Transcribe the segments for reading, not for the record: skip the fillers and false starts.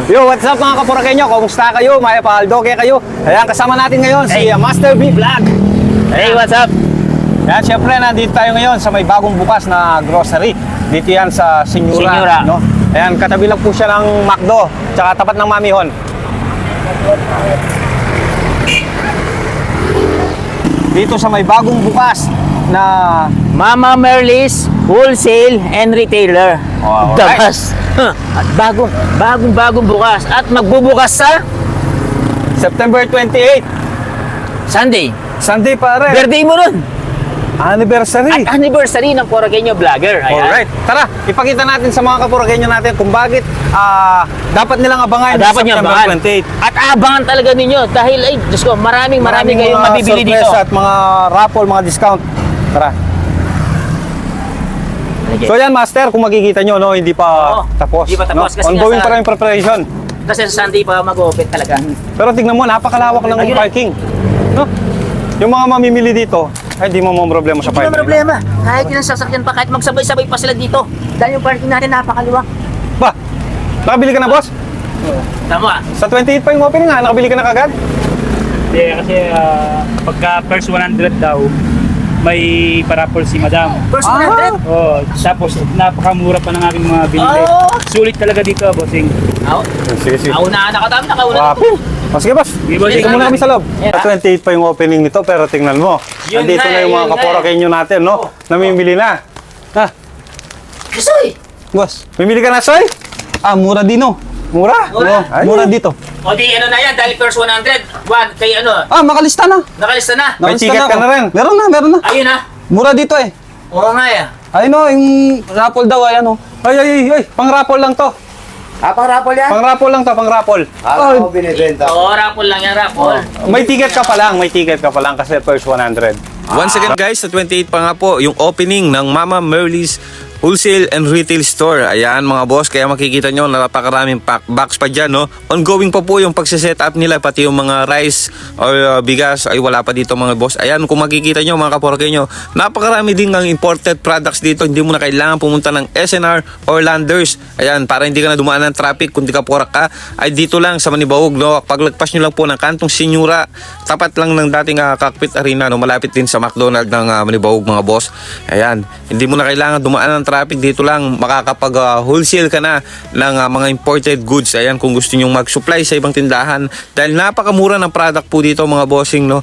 Yo, what's up mga kapurakenyo? Kumusta kayo? Maya Paldoke kayo. Ayan, kasama natin ngayon si Master B Vlog. Hey, what's up? Ayan, syempre nandito tayo ngayon sa may bagong bukas na grocery. Dito yan sa Senyura. Senyura. No? Ayan, katabi lang po siya ng McDo. Tsaka tapat ng Mamihon. Dito sa may bagong bukas na Mama Merlis Wholesale and Retailer. Wow, The nice. best. At bagong bukas. At magbubukas sa September 28. Sunday. Sunday pare. Birthday mo nun. Anniversary. At anniversary ng Poraqueño Vlogger. Ayan. Alright, tara, ipakita natin sa mga kapurakenyo natin kung bakit dapat nilang abangan yung Dapat nyo September abangan. 28. At abangan talaga ninyo dahil ay, Diyos ko, maraming kayong mga mabibili dito. surprise at mga raffle, mga discount. Tara. So yan, Master, kung makikita nyo, no, hindi pa Oo, tapos. hindi pa tapos, kasi Ongoing nga sa- pa rin yung preparation. Kasi sa Sunday pa mag-open talaga. Pero tignan mo, napakalawak lang yung Ayun. parking. No? Yung mga mamimili dito, ay di mo problema sa Hindi parking. na problema. Kahit ilang sasakyan pa, kahit magsabay-sabay pa sila dito. Dahil yung parking natin napakaluwag. Ba, nakabili ka na, boss? Tama. Sa 28 pa yung opening nga, nakabili ka na kagad? Hindi, kasi pagka first 100 daw, may parapol si madam. First Ah. 100. Oh, tapos napakamura pa ng aking mga binili. Oh. Sulit talaga dito, bossing. Sige, sige. Naunahan na ka, nakauna na Wapi. Sige, boss. Sige, boss. Dito muna kami sa loob. Yeah. Sa 28 pa yung opening nito, pero tingnan mo. Yun Nandito na, na yung mga yun na. kapurakenyo natin, no? Namimili na. Ha, Kasoy! boss, mimili ka na, Soy? Mura din, no? Mura? Mura. Ay, mura dito. O di ano na yan, dahil first 100. One, kay ano, Makalista na. nakalista na. May ticket ka na rin. Meron na. Ayun na. Mura dito eh. Oo nga ya. Ayun o, yung raffle daw, ay ano. Ay, pang-raffle lang to. Pang raffle yan? Pang-raffle lang to, pang-raffle. Ako binibenta. Oo, raffle lang yan, raffle. May ticket ka pa lang kasi first 100. Once again guys, sa 28 pa nga po yung opening ng Mama Merlis Wholesale and Retail Store. Ayan mga boss, kaya makikita nyo napakaraming box pa dyan, no? Ongoing pa po yung pagsiset up nila, pati yung mga rice or bigas ay wala pa dito mga boss. Ayan, kung makikita nyo mga kaporkenyo, napakarami din ng imported products dito. Hindi mo na kailangan pumunta ng SNR or Landers. Ayan, para hindi ka na dumaan ng traffic. Kung di ka porak ka, ay dito lang sa Manibawog, no? Paglagpas nyo lang po ng kantong Senyura, tapat lang ng dating Cockpit Arena, no? Malapit din sa McDonald's ng Manibawog mga boss. Ayan, hindi mo na kailangan dumaan ng traffic, dito lang makakapag wholesale ka na ng mga imported goods. Ayan, kung gusto nyong mag-supply sa ibang tindahan, dahil napakamura ng product po dito mga bossing, no?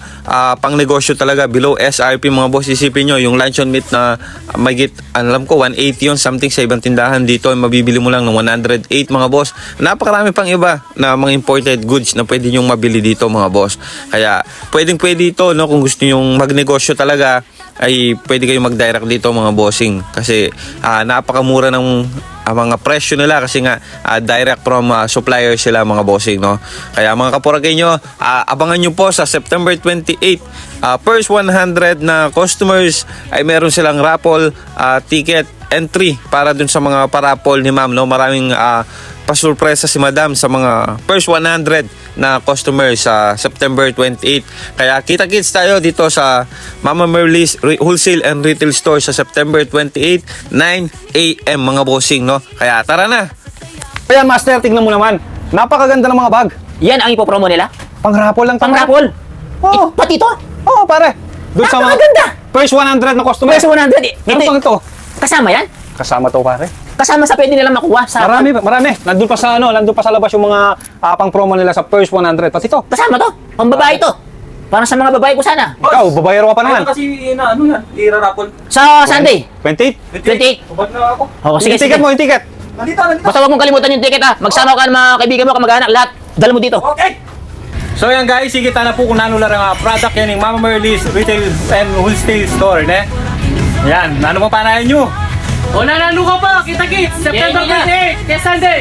Pang negosyo talaga, below SRP mga boss. Isipin nyo, yung luncheon meat na magit, alam ko 180 yun something sa ibang tindahan, dito ay mabibili mo lang ng 108 mga boss. Napakarami pang iba na mga imported goods na pwede nyong mabili dito mga boss. Kaya pwede ito, no? Kung gusto nyong magnegosyo talaga, ay pwede kayong mag-direct dito mga bossing, kasi napakamura ng mga presyo nila, kasi nga direct from suppliers sila mga bossing, no? Kaya mga kapurakenyo, abangan nyo po sa September 28, first 100 na customers ay meron silang raffle ticket entry para dun sa mga parapol ni ma'am, no? Maraming pasurpresa si madam sa mga first 100 na customers sa September 28. Kaya kita-kits tayo dito sa Mama Merlis Wholesale and Retail Store sa September 28, 9 AM mga bossing, no? Kaya tara na! Ayan, Master, tignan mo naman. Napakaganda ng mga bag. Yan ang ipopromo nila. Pang-raffle lang to. Pang raffle. Oo. Pati ito. Oo, pare. Doon sa mga Napakaganda. first 100 na customer. First 100. Meron pang ito. Kasama yan. Kasama to, pare. Kasama sa pwede nilang makuha sa... Marami. Nandun pa sa labas yung mga pang-promo nila sa first 100. Pati to. Kasama to. Pang babae to. Parang sa mga babae ko sana. Ikaw, babayaro ka pa naman. Kasi ano yan, irarapol. Sa Sunday. 28? 28. Ubad na ako. Oh, sige, Yung ticket sige. mo, yung ticket. Nandito. Basta huwag mong kalimutan yung ticket ha. Magsama ka ng mga kaibigan mo, kamag-anak, lahat. Dala mo dito. Okay! So yan guys, sikita na po kung ano lang ang product yan ng Mama Merlis Retail and Wholesale Store, ne? Yan, ano pa panayan nyo? O nanalo ka pa, kita-kits! September Yeah, yeah. 28, kaya Sunday!